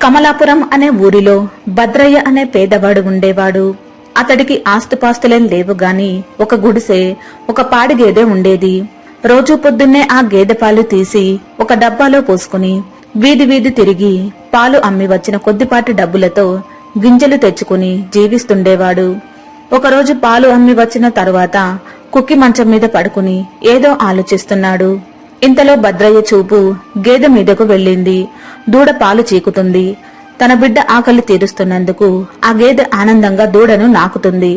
కమలాపురం అనే ఊరిలో భద్రయ్య అనే పేదవాడు ఉండేవాడు. అతడికి ఆస్తుపాస్తులేం లేవు గాని ఒక గుడిసె, ఒక పాడి గేదె ఉండేది. రోజు పొద్దున్నే ఆ గేదె పాలు తీసి ఒక డబ్బాలో పోసుకుని వీధి వీధి తిరిగి పాలు అమ్మి వచ్చిన కొద్దిపాటి డబ్బులతో గింజలు తెచ్చుకుని జీవిస్తుండేవాడు. ఒకరోజు పాలు అమ్మి వచ్చిన తరువాత కుక్కి మంచం మీద పడుకుని ఏదో ఆలోచిస్తున్నాడు. ఇంతలో భద్రయ్య చూపు గేదె మీదకు వెళ్ళింది. దూడ పాలు చీకుతుంది. తన బిడ్డ ఆకలి తీరుస్తున్నందుకు ఆ గేదె ఆనందంగా దూడను నాకుతుంది.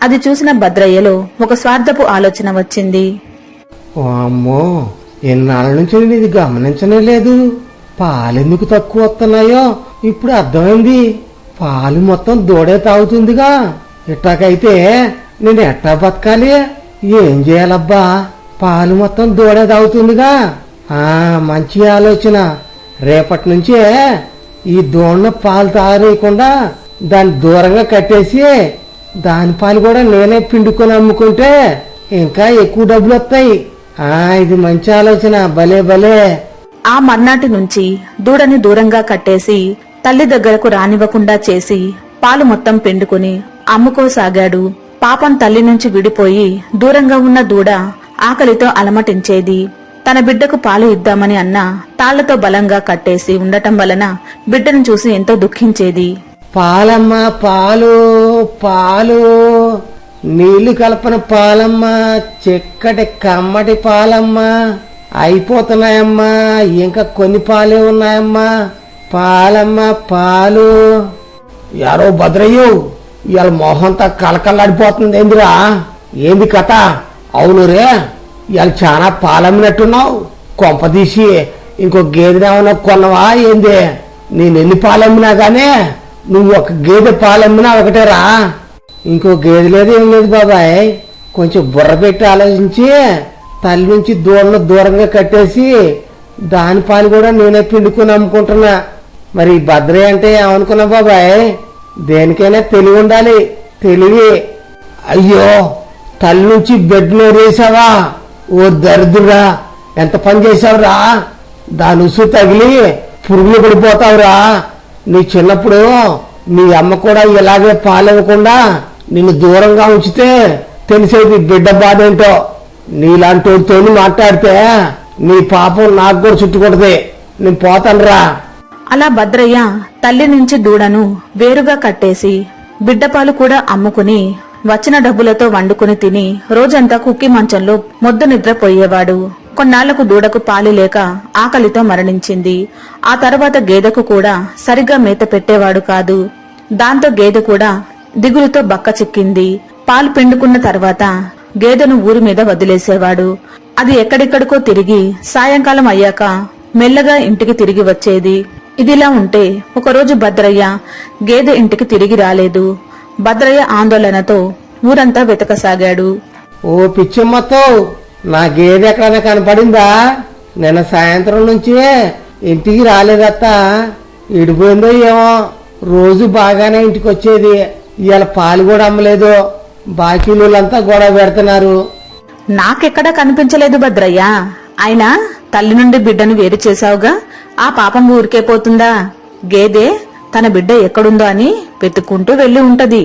అది చూసిన భద్రయ్యలో ఒక స్వార్థపు ఆలోచన వచ్చింది. అమ్మో, ఎన్నాళ్ళ నుంచి నేను ఇది గమనించనే లేదు. పాలెందుకు తక్కువ వస్తున్నాయో ఇప్పుడు అర్థమైంది. పాలు మొత్తం దూడే తాగుతుందిగా. ఇట్టాకైతే నేను ఎట్టా బతకాలి? ఏం చేయాలబ్బా? పాలు మొత్తం దూడే తాగుతుందిగా. మంచి ఆలోచన. రేపటి నుంచే ఈ దూడను పాలు తాగలేకుండా దాన్ని దూరంగా కట్టేసి దాని పాలు కూడా నేనే పిండుకొని అమ్ముకుంటే ఇంకా ఎక్కువ డబ్బులు వస్తాయి. ఇది మంచి ఆలోచన. భలే భలే. ఆ మర్నాటి నుంచి దూడని దూరంగా కట్టేసి తల్లి దగ్గరకు రానివ్వకుండా చేసి పాలు మొత్తం పిండుకుని అమ్ముకోసాగాడు. పాపం తల్లి నుంచి విడిపోయి దూరంగా ఉన్న దూడ ఆకలితో అలమటించేది. తన బిడ్డకు పాలు ఇద్దామని అన్నా తాళ్లతో బలంగా కట్టేసి ఉండటం వలన బిడ్డను చూసి ఎంతో దుఃఖించేది. పాలమ్మా, పాలు పాలు, నీళ్లు కలపన పాలమ్మా, చిక్కటి కమ్మటి పాలమ్మా, అయిపోతున్నాయమ్మా, ఇంకా కొన్ని పాలే ఉన్నాయమ్మా, పాలమ్మా పాలు. యారో భద్రయ్యో, ఇవాళ మొహంతా కలకల్లాడిపోతుంది. ఏందిరా, ఏంది కథ? అవును రే, ఇవాళ చాలా పాలమ్మినట్టున్నావు. కొంపదీసి ఇంకో గేదెనేమన్నా కొన్నవా ఏంది? నేను ఎన్ని పాలమ్మినా గానే నువ్వు ఒక గేదె పాలమ్మినా ఒకటేరా. ఇంకో గేదె లేదు, ఏం లేదు బాబాయ్. కొంచెం బుర్ర పెట్టి ఆలోచించి తల్లి నుంచి దూడను దూరంగా కట్టేసి దాని పాలు కూడా నేనే పిండుకుని అమ్ముకుంటున్నా. మరి భద్రయ్య అంటే ఏమనుకున్నా బాబాయ్? దేనికైనా తెలివి ఉండాలి, తెలివి. అయ్యో, తల్లి నుంచి బెడ్లో వేసావా? ఓ దరిద్రుడా, ఎంత పని చేసావురా? దాని ఉసు తగిలి పురుగులు పడిపోతావురా. నీ చిన్నప్పుడు మీ అమ్మ కూడా ఇలాగే పాలివ్వకుండా నిన్ను దూరంగా ఉంచితే తెలిసేది బిడ్డ బాధ ఏంటో. నీలాంటితో మాట్లాడితే నీ పాపం నాకు కూడా చుట్టుకుంటది. నేను పోతానురా. అలా భద్రయ్య తల్లి నుంచి దూడను వేరుగా కట్టేసి బిడ్డపాలు కూడా అమ్ముకుని వచ్చిన డబ్బులతో వండుకుని తిని రోజంతా కుక్కి మంచంలో మొద్దు నిద్రపోయేవాడు. కొన్నాళ్లకు దూడకు పాలు లేక ఆకలితో మరణించింది. ఆ తర్వాత గేదెకు కూడా సరిగ్గా మేత పెట్టేవాడు కాదు. దాంతో గేదె కూడా దిగులుతో బక్క చిక్కింది. పాలు పిండుకున్న తర్వాత గేదెను ఊరి మీద వదిలేసేవాడు. అది ఎక్కడెక్కడికో తిరిగి సాయంకాలం అయ్యాక మెల్లగా ఇంటికి తిరిగి వచ్చేది. ఇదిలా ఉంటే ఒకరోజు భద్రయ్య గేదె ఇంటికి తిరిగి రాలేదు. భద్రయ్య ఆందోళనతో ఊరంతా వెతకసాగాడు. ఓ పిచ్చమ్మతో, నా గేదె ఎక్కడైనా కనపడిందా? నిన్న సాయంత్రం నుంచి ఇంటికి రాలేదత్తా. ఇడిపోయిందో ఏమో. రోజు బాగానే ఇంటికి వచ్చేది. ఇవాళ పాలు కూడా అమ్మలేదు. బాకీలంతా గొడవ పెడుతున్నారు. నాకెక్కడా కనిపించలేదు భద్రయ్య. అయినా తల్లి నుండి బిడ్డను వేరు చేశావుగా, ఆ పాపం ఊరికే పోతుందా? గేదె తన బిడ్డ ఎక్కడుందో అని వెతుక్కుంటూ వెళ్లి ఉంటది.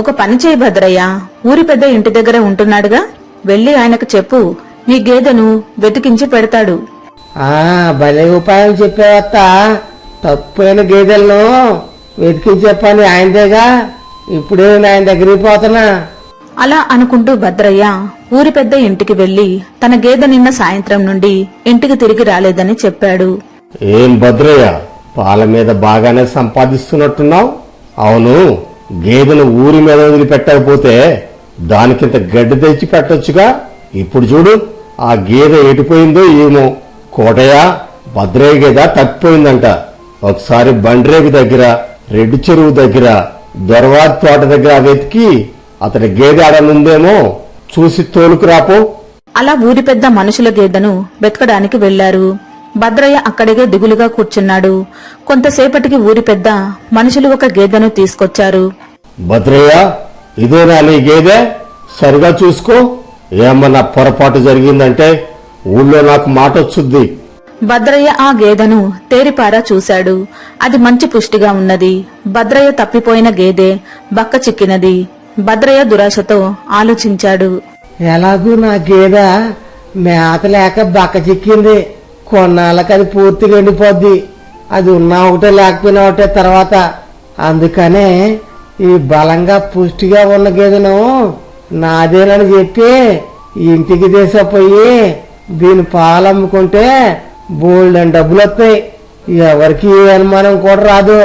ఒక పని చేయి భద్రయ్య, ఊరి పెద్ద ఇంటి దగ్గరే ఉంటున్నాడుగా, వెళ్లి ఆయనకు చెప్పు, నీ గేదెను వెతికించి పెడతాడు. భలే ఉపాయం చెప్పేవత్తా. తప్పైన గేదెలను వెతికించే పని ఆయనదేగా. ఇప్పుడే ఆయన దగ్గరికి పోతున్నా. అలా అనుకుంటూ భద్రయ్య ఊరి పెద్ద ఇంటికి వెళ్లి తన గేదె నిన్న సాయంత్రం నుండి ఇంటికి తిరిగి రాలేదని చెప్పాడు. ఏం భద్రయ్య, పాల మీద బాగానే సంపాదిస్తున్నట్టున్నావు. అవును, గేదెను ఊరి మీద వదిలిపెట్టకపోతే దానికింత గడ్డి తెచ్చి పెట్టొచ్చుగా. ఇప్పుడు చూడు, ఆ గేదె ఎటుపోయిందో ఏమో. కోటయ్య, భద్రయ్య గేదె తప్పిపోయిందంట. ఒకసారి బండ్రేగు దగ్గర, రెడ్డి చెరువు దగ్గర, దొరవారి తోట దగ్గర వెతికి అతడి గేదె ఆడనుందేమో చూసి తోలుకురాపో. అలా ఊరి పెద్ద మనుషుల గేదెను వెతకడానికి వెళ్లారు. భద్రయ్య అక్కడిగే దిగులుగా కూర్చున్నాడు. కొంతసేపటికి ఊరి పెద్ద మనుషులు ఒక గేదెను తీసుకొచ్చారు. భద్రయ్య, ఇదేనా నీ గేదె? సరిగా చూసుకో, ఏమన్నా పొరపాటు జరిగిందంటే ఊళ్ళో నాకు మాట వచ్చుద్ది. భద్రయ్య ఆ గేదెను తేరిపారా చూశాడు. అది మంచి పుష్టిగా ఉన్నది. భద్రయ్య తప్పిపోయిన గేదె బక్క చిక్కినది. భద్రయ్య దురాశతో ఆలోచించాడు. ఎలాగూ నా గేదె మేత లేక బక్క చిక్కింది. కొన్నాళ్ళకి అది పూర్తిగా ఎండిపోద్ది. అది ఉన్నా ఒకటే లేకపోయినా ఒకటే తర్వాత. అందుకనే ఈ బలంగా పుష్టిగా ఉన్న గేదెను నాదేనని చెప్పి ఇంటికి తీసుకుపోయి దీని పాలు అమ్ముకుంటే బోల్డెన్ డబ్బులు వస్తాయి. ఎవరికి ఏ అనుమానం కూడా రాదు.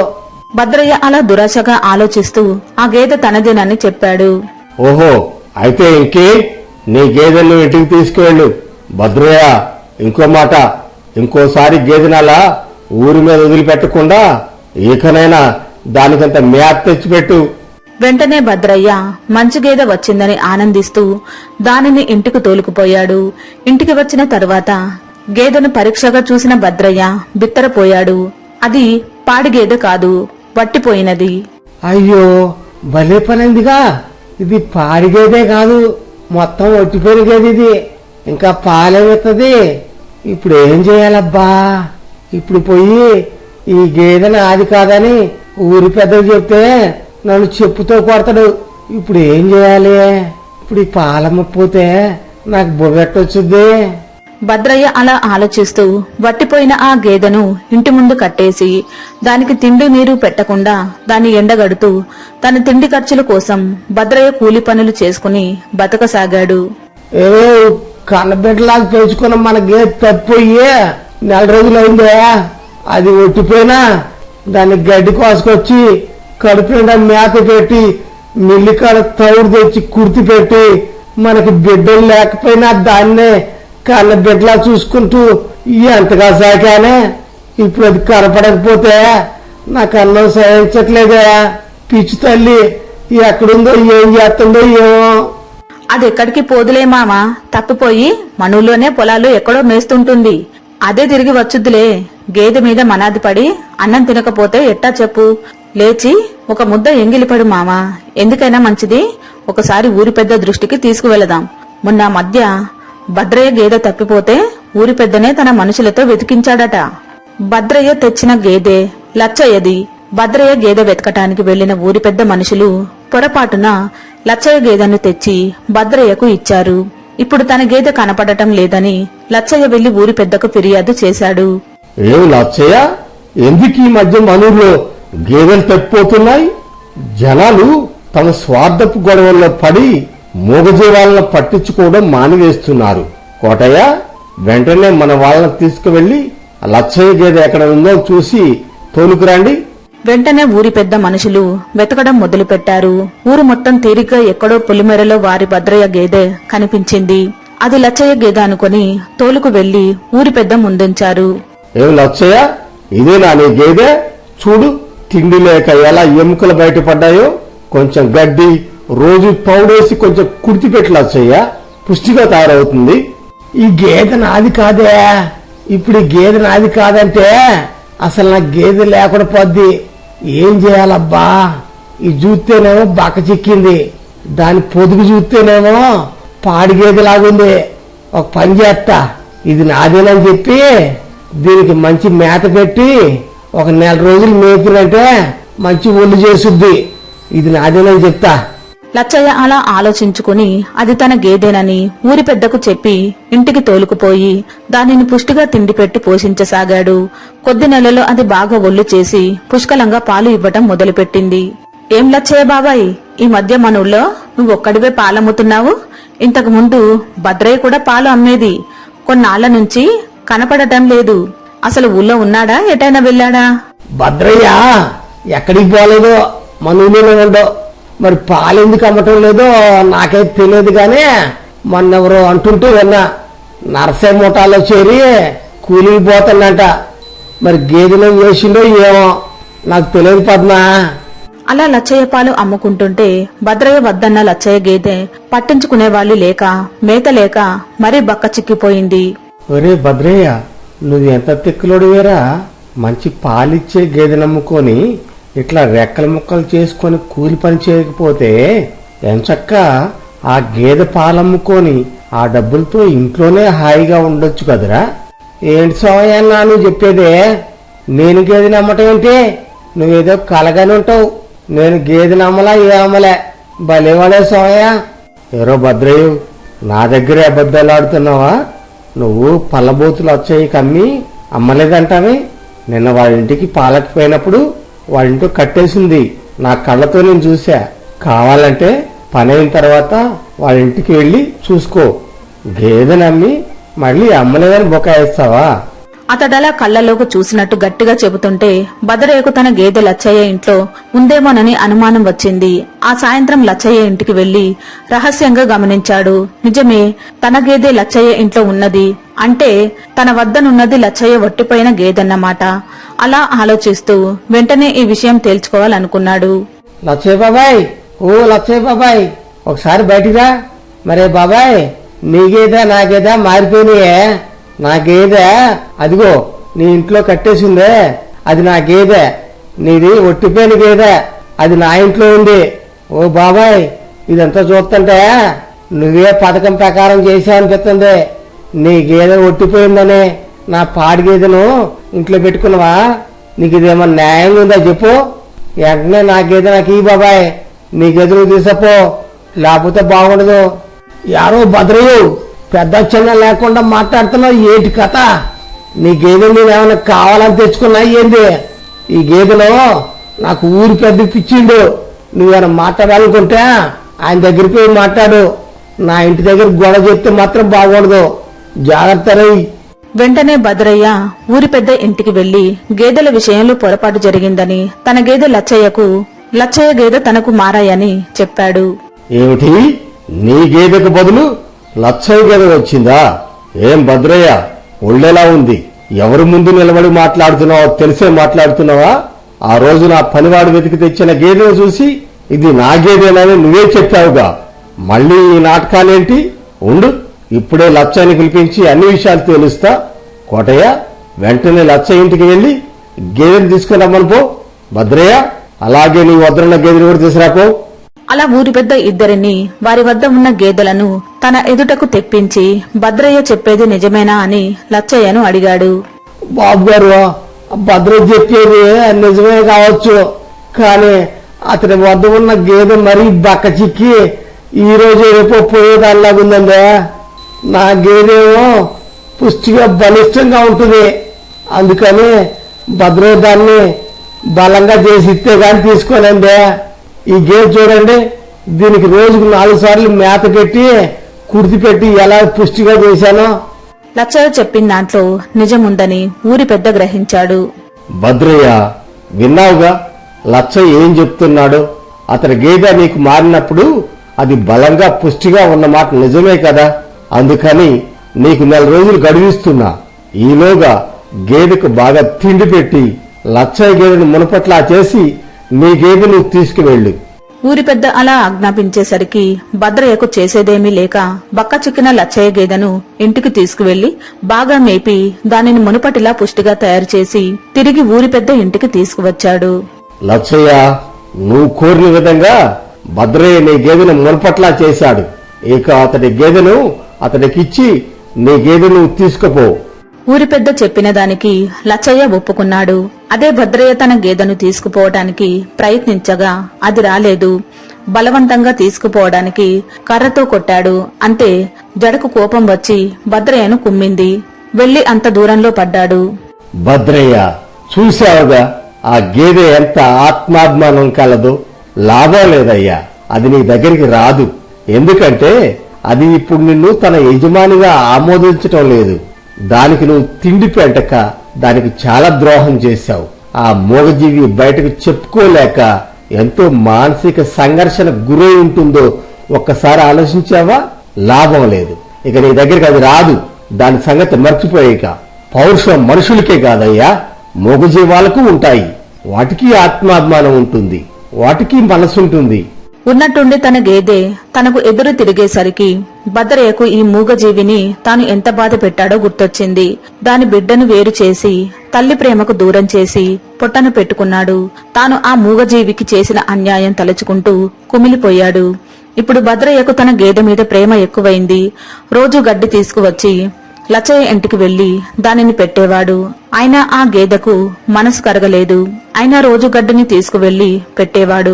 భద్రయ్య అలా దురాశగా ఆలోచిస్తూ ఆ గేదె తనదేనని చెప్పాడు. ఓహో, అయితే ఇంకే నీ గేదెను ఇంటికి తీసుకువెళ్ళు. భద్రయ్య, ఇంకో మాట, ఇంకోసారి గేదెను అలా ఊరి మీద వదిలిపెట్టకుండా ఇకనైనా దానికంత మేత తెచ్చిపెట్టు. వెంటనే భద్రయ్య మంచి గేదె వచ్చిందని ఆనందిస్తూ దానిని ఇంటికి తోలుకుపోయాడు. ఇంటికి వచ్చిన తరువాత గేదెను పరీక్షగా చూసిన భద్రయ్య బిత్తరపోయాడు. అది పాడి గేదె కాదు, వట్టిపోయినది. అయ్యో, భలే పనిందిగా. ఇది పాడిగేదే కాదు, మొత్తం ఒట్టిపోయిన గేది. ఇది ఇంకా పాలేమిత్తది. ఇప్పుడు ఏం చేయాలబ్బా? ఇప్పుడు పోయి ఈ గేదె నాది కాదని ఊరి పెద్దలు చెప్తే నన్ను చెప్పుతో కొడతాడు. ఇప్పుడు ఏం చేయాలి? ఇప్పుడు ఈ పాలమ్మపోతే నాకు బొగట్టొచ్చుద్ది. భద్రయ్య అలా ఆలోచిస్తూ వట్టిపోయిన ఆ గేదెను ఇంటి ముందు కట్టేసి దానికి తిండి నీరు పెట్టకుండా దాన్ని ఎండగడుతూ తన తిండి ఖర్చుల కోసం భద్రయ్య కూలి పనులు చేసుకుని బతకసాగాడు. ఏ కన్నబిడ్డలాగా పెంచుకున్న మన గేదె తప్పిపోయి 4 రోజులైందే. అది ఒట్టిపోయినా దాన్ని గడ్డి కోసుకొచ్చి కడుపు నిండా మేత పెట్టి మిల్లికాడ తౌడు తెచ్చి కుర్తి పెట్టి మనకి బిడ్డలు లేకపోయినా దాన్నే కన్న బిడ్డలా చూసుకుంటూ ఎంతగా సాగానే. ఇప్పుడు అది కనపడకపోతే నాకు అన్నం సహించట్లేదా? పిచ్చి తల్లి ఎక్కడుందో ఏం చేస్తుందో ఏమో. అది ఎక్కడికి పోదులే మామా, తప్పిపోయి మనూలోనే పొలాలు ఎక్కడో మేస్తుంటుంది. అదే తిరిగి వచ్చుద్దులే. గేదె మీద మనాది పడి అన్నం తినకపోతే ఎట్టా చెప్పు. లేచి ఒక ముద్ద ఎంగిలిపడు మామా, ఎందుకైనా మంచిది. ఒకసారి ఊరి పెద్ద దృష్టికి తీసుకువెళదాం. మొన్న మధ్య భద్రయ్య గేదె తప్పిపోతే ఊరి పెద్దనే తన మనుషులతో వెతికించాడట. భద్రయ్య తెచ్చిన గేదె లచ్చయ్యది. భద్రయ్య గేదె వెతకటానికి వెళ్లిన ఊరి పెద్ద మనుషులు పొరపాటున లచ్చయ్య గేదెను తెచ్చి భద్రయ్యకు ఇచ్చారు. ఇప్పుడు తన గేదె కనపడటం లేదని లచ్చయ్య వెళ్లి ఊరి పెద్దకు ఫిర్యాదు చేశాడు. ఏం లచ్చయ్య, ఎందుకు ఈ మధ్య మనూర్లో గేదెలు తప్పిపోతున్నాయి? జనాలు తమ స్వార్థపు గొడవల్లో పడి మూగజీవాలను పట్టించుకోవడం మానివేస్తున్నారు. కోటయ్య, వెంటనే మన వాళ్ళని తీసుకువెళ్లి లచ్చయ్య గేదె ఎక్కడ ఉందో చూసి తోలుకురండి. వెంటనే ఊరి పెద్ద మనుషులు వెతకడం మొదలుపెట్టారు. ఊరు మొత్తం తీరిగ్గా ఎక్కడో పులిమెరలో వారి భద్రయ్య గేదె కనిపించింది. అది లచ్చయ్య గేదె అనుకుని తోలుకు వెళ్లి ఊరి పెద్ద ముందుంచారు. ఏం లచ్చయ్య, ఇదేనా నీ గేదె? చూడు, తిండి లేక ఎలా ఎముకలు బయటపడ్డాయో. కొంచెం గడ్డి రోజు పౌడేసి కొంచెం కుర్తి పెట్టి లచ్చయ్య, పుష్టిగా తయారవుతుంది. ఈ గేదె నాది కాదే. ఇప్పుడు ఈ గేదె నాది కాదంటే అసలు నా గేదె లేకుండా పోద్ది. ఏం చేయాలబ్బా? ఈ చూస్తేనేమో బక్క చిక్కింది, దాని పొదుగు చూస్తేనేమో పాడి గేదెలాగుంది. ఒక పని చేస్తా, ఇది నాదేనని చెప్పి దీనికి మంచి మేత పెట్టి ఒక 4 రోజులు మేపినంటే మంచి ఒళ్ళు చేసుద్ది. ఇది నాదేనని చెప్తా. లచ్చయ్య అలా ఆలోచించుకుని అది తన గేదెనని ఊరి పెద్దకు చెప్పి ఇంటికి తోలుకుపోయి దానిని పుష్టిగా తిండి పెట్టి పోషించసాగాడు. కొద్ది నెలలో అది బాగా ఒళ్ళు చేసి పుష్కలంగా పాలు ఇవ్వటం మొదలుపెట్టింది. ఏం లచ్చయ్య బాబాయ్, ఈ మధ్య మన ఊళ్ళో నువ్వొక్కడివే పాలమ్ముతున్నావు? ఇంతకు ముందు భద్రయ్య కూడా పాలు అమ్మేది. కొన్నాళ్ల నుంచి కనపడటం లేదు. అసలు ఊళ్ళో ఉన్నాడా, ఎటైనా వెళ్ళాడా? భద్రయ్య ఎక్కడికి పోలేదో, మన ఊళ్ళోనే ఉండో. మరి పాలు ఎందుకు అమ్మటం లేదో నాకైతే తెలియదు. గానీ మొన్నెవరో అంటుంటే విన్నా, నర్సయ్య మూటాలో చేరి కూలికి పోతుందంట. మరి గేదెలో చేసిండో ఏమో నాకు తెలియదు పద్మా. అలా లచ్చయ్య పాలు అమ్ముకుంటుంటే భద్రయ్య వద్దన్న లచ్చయ్య గేదె పట్టించుకునే వాళ్ళు లేక మేత లేక మరీ బక్క చిక్కిపోయింది. ఒరే భద్రయ్య, నువ్వు ఎంత తిక్కులోడివేరా? మంచి పాలిచ్చే గేదె నమ్ముకొని ఇట్లా రెక్కల ముక్కలు చేసుకొని కూలి పని చేయకపోతే ఎంచక్క ఆ గేదె పాలమ్ముకొని ఆ డబ్బులతో ఇంట్లోనే హాయిగా ఉండొచ్చు కదరా. ఏంటి సోమయ్యన్నా నువ్వు చెప్పేదే? నేను గేదె నమ్మటం ఏంటి? నువ్వేదో కలగానే ఉంటావు. నేను గేదె నమ్మలా ఏమలే. భలేవాడే సోమయ్య. ఎవరో భద్రయ్య, నా దగ్గరే అబద్ధాలు ఆడుతున్నావా? నువ్వు పళ్ళబోతులు వచ్చాయి కమ్మి అమ్మలేదంటావే. నిన్న వాళ్ళింటికి పాలకి పోయినప్పుడు వాళ్ళింటో కట్టేసింది. నా కళ్ళతో నేను చూసా. కావాలంటే పని అయిన తర్వాత వాళ్ళింటికి వెళ్ళి చూసుకో. గేదె నమ్మి మళ్ళీ అమ్మలేదని బొకాయిస్తావా? అతడలా కళ్ళలోకి చూసినట్టు గట్టిగా చెబుతుంటే భద్రయ్యకు తన గేదె లచ్చయ్య ఇంట్లో ఉందేమోనని అనుమానం వచ్చింది. ఆ సాయంత్రం లచ్చయ్య ఇంటికి వెళ్లి రహస్యంగా గమనించాడు. నిజమే, తన గేదె లచ్చయ్య ఇంట్లో ఉన్నది. అంటే తన వద్దనున్నది లచ్చయ్య ఒట్టిపోయిన గేదెన్నమాట. అలా ఆలోచిస్తూ వెంటనే ఈ విషయం తేల్చుకోవాలనుకున్నాడు. లచ్చయ్య బాబాయ్, ఓ లచ్చయ్య బాబాయ్, ఒకసారి బయటిరా. మరే బాబాయ్, నీ గేదె నా గేదె మారిపోయినాయే. నా గేదె అదిగో నీ ఇంట్లో కట్టేసిందే, అది నా గేదె. నీది ఒట్టిపోయిన గేదె, అది నా ఇంట్లో ఉంది. ఓ బాబాయ్, ఇదంతా చూస్తుంటే నువ్వే పథకం ప్రకారం చేశావనిపిస్తుంది. నీ గేదె ఒట్టిపోయిందని నా పాడి గేదెను ఇంట్లో పెట్టుకున్నావా? నీకు ఇదేమన్నా న్యాయంగా ఉందా చెప్పు. వెంటనే నా గేదె నాకు ఈ బాబాయ్, నీ గేదె నువ్వు తీసపో, లేకపోతే బాగుండదు. యారో భద్రయ్య, పెద్ద చిన్న లేకుండా మాట్లాడుతున్నావు, ఏంటి కథ? నీ గేదె నేనేమన్నా కావాలని తెచ్చుకున్నా ఏంది? ఈ గేదెలో నాకు ఊరి పెద్ద పిచ్చిండు. నువ్వేమైనా మాట్లాడాలనుకుంటే ఆయన దగ్గరికి పోయి మాట్లాడు. నా ఇంటి దగ్గర గొడవ చెప్తే మాత్రం బాగుండదు. జాగ్రత్త రై. వెంటనే భద్రయ్య ఊరి పెద్ద ఇంటికి వెళ్లి గేదెల విషయంలో పొరపాటు జరిగిందని, తన గేదె లచ్చయ్యకు, లచ్చయ్య గేదె తనకు మారాయని చెప్పాడు. ఏమిటి, నీ గేదెకు బదులు లచ్చయ్య గేదె వచ్చిందా? ఏం భద్రయ్య, ఒళ్ళెలా ఉంది? ఎవరి ముందు నిలబడి మాట్లాడుతున్నావో తెలిసే మాట్లాడుతున్నావా? ఆ రోజు నా పనివాడు వెతికి తెచ్చిన గేదెను చూసి ఇది నా గేదెనని నువ్వే చెప్పావుగా. మళ్ళీ ఈ నాటకాలేంటి? ఉండు, ఇప్పుడే లచ్చయ్యని పిలిపించి అన్ని విషయాలు తెలుస్తా. కోటయ్య, వెంటనే లచ్చయ్య ఇంటికి వెళ్లి గేదెను తీసుకుని రమ్మని పో. భద్రయ్య, అలాగే నీ వద్దరున్న గేదెను కూడా తీసుకురాపో. అలా ఊరి పెద్ద ఇద్దరిని, వారి వద్ద ఉన్న గేదెలను తన ఎదుటకు తెప్పించి భద్రయ్య చెప్పేది నిజమేనా అని లచ్చయ్యను అడిగాడు. బాబు గారు, భద్రయ్య చెప్పేది నిజమే కావచ్చు, కానీ అతని వద్ద ఉన్న గేదె మరీ బక్క చిక్కి ఈ రోజు రేపో పోయేదానిలాగుందండి. నా గేదెమో పుష్టిగా బలిష్టంగా ఉంటుంది. అందుకని భద్రయ్య దాన్ని బలంగా చేసి ఇస్తే గాని తీసుకోనండి. ఈ గేదె చూడండి, దీనికి రోజుకు 4 సార్లు మేత పెట్టి కుర్తి పెట్టి ఎలా పుష్టిగా చేశానో. లచ్చయ్య చెప్పిన దాంట్లో నిజముందని ఊరి పెద్ద గ్రహించాడు. భద్రయ్య, విన్నావుగా లచ్చయ్య ఏం చెప్తున్నాడు? అతని గేదె నీకు మారినప్పుడు అది బలంగా పుష్టిగా ఉన్నమాట నిజమే కదా. అందుకని నీకు 4 రోజులు గడువిస్తున్నా. ఈలోగా గేదెకు బాగా తిండి పెట్టి లచ్చయ్య గేదెను మునపట్లా చేసి నీ గేదె నువ్వు తీసుకువెళ్ళు. ఊరి పెద్ద అలా ఆజ్ఞాపించేసరికి భద్రయ్యకు చేసేదేమీ లేక బక్క చిక్కిన లచ్చయ్య గేదెను ఇంటికి తీసుకువెళ్లి బాగా మేపి దానిని మునుపటిలా పుష్టిగా తయారు చేసి తిరిగి ఊరి పెద్ద ఇంటికి తీసుకువచ్చాడు. లచ్చయ్య, నువ్వు కోరిన విధంగా భద్రయ్య నీ గేదెను మునపట్లా చేశాడు. ఇక అతడి గేదెను అతడికిచ్చి నీ గేదె నువ్వు తీసుకుపో. ఊరి పెద్ద చెప్పిన దానికి లచ్చయ్య ఒప్పుకున్నాడు. అదే భద్రయ్య తన గేదెను తీసుకుపోవడానికి ప్రయత్నించగా అది రాలేదు. బలవంతంగా తీసుకుపోవడానికి కర్రతో కొట్టాడు. అంతే, జడకు కోపం వచ్చి భద్రయ్యను కుమ్మింది. వెళ్లి అంత దూరంలో పడ్డాడు. భద్రయ్య, చూశావుగా ఆ గేదె ఎంత ఆత్మాభిమానం కలదో. లాభం లేదయ్యా, అది నీ దగ్గరికి రాదు. ఎందుకంటే అది ఇప్పుడు నిన్ను తన యజమానిగా ఆమోదించటం లేదు. దానికి నువ్వు తిండి పెట్టక దానికి చాలా ద్రోహం చేశావు. ఆ మూగజీవి బయటకు చెప్పుకోలేక ఎంతో మానసిక సంఘర్షణ గురై ఉంటుందో ఒక్కసారి ఆలోచించావా? లాభం లేదు. ఇక నీ దగ్గరికి అది రాదు. దాని సంగతి మర్చిపోయాక. పౌరుషం మనుషులకే కాదయ్యా, మూగజీవాలకు ఉంటాయి. వాటికి ఆత్మాభిమానం ఉంటుంది. వాటికి మనసుంటుంది. ఉన్నట్టుండి తన గేదె తనకు ఎదురు తిరిగేసరికి భద్రయ్యకు ఈ మూగజీవిని తాను ఎంత బాధ పెట్టాడో గుర్తొచ్చింది. దాని బిడ్డను వేరు చేసి తల్లి ప్రేమకు దూరం చేసి పొట్టను పెట్టుకున్నాడు. తాను ఆ మూగజీవికి చేసిన అన్యాయం తలుచుకుంటూ కుమిలిపోయాడు. ఇప్పుడు భద్రయ్యకు తన గేదె మీద ప్రేమ ఎక్కువైంది. రోజు గడ్డి తీసుకువచ్చి లచ్చయ్య ఇంటికి వెళ్లి దానిని పెట్టేవాడు. అయినా ఆ గేదెకు మనసు కరగలేదు. అయినా రోజు గడ్డిని తీసుకువెళ్లి పెట్టేవాడు.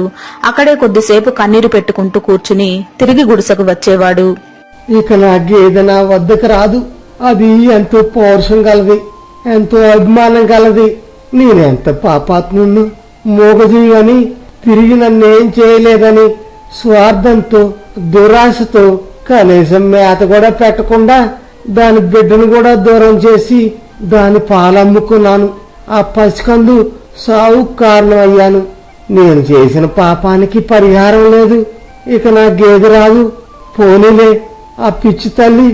అక్కడే కొద్దిసేపు కన్నీరు పెట్టుకుంటూ కూర్చుని తిరిగి గుడిసెకు వచ్చేవాడు. ఇక నా గేదె నా వద్దకు రాదు. అది ఎంతో పౌరుషం గలది, ఎంతో అభిమానం గలది. నేనెంత పాపాత్ముణ్ణి, మూగజీవి అని, తిరిగి నన్నేం చేయలేదని స్వార్థంతో దురాశతో కనీసం మేత కూడా పెట్టకుండా దాని బిడ్డను కూడా దూరం చేసి దాని పాలమ్ముకున్నాను. ఆ పసికందు సావు కారణమయ్యాను. నేను చేసిన పాపానికి పరిహారం లేదు. ఇక నా గేదె రాదు. పోనీలే, ఆ పిచ్చి తల్లి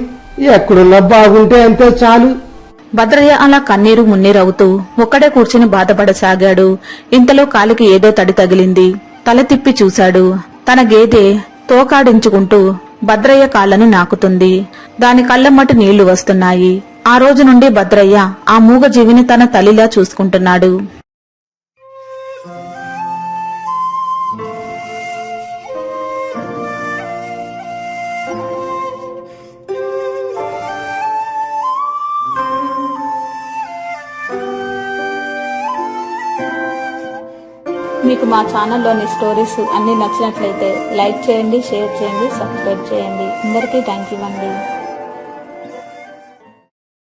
ఎక్కడున్నా బాగుంటే అంతే చాలు. భద్రయ్య అలా కన్నీరు మున్నీరవుతూ ఒక్కడే కూర్చుని బాధపడసాగాడు. ఇంతలో కాలికి ఏదో తడి తగిలింది. తల తిప్పి చూశాడు. తన గేదె తోకాడించుకుంటూ భద్రయ్య కాళ్లను నాకుతుంది. దాని కళ్ళమ్మటి నీళ్లు వస్తున్నాయి. ఆ రోజు నుండి భద్రయ్య ఆ మూగజీవిని తన తల్లిలా చూసుకుంటున్నాడు. మీకు మా ఛానల్లోని స్టోరీస్ అన్ని నచ్చినట్లయితే లైక్ చేయండి, షేర్ చేయండి, సబ్స్క్రైబ్ చేయండి. అందరికీ థ్యాంక్ యూ అండి.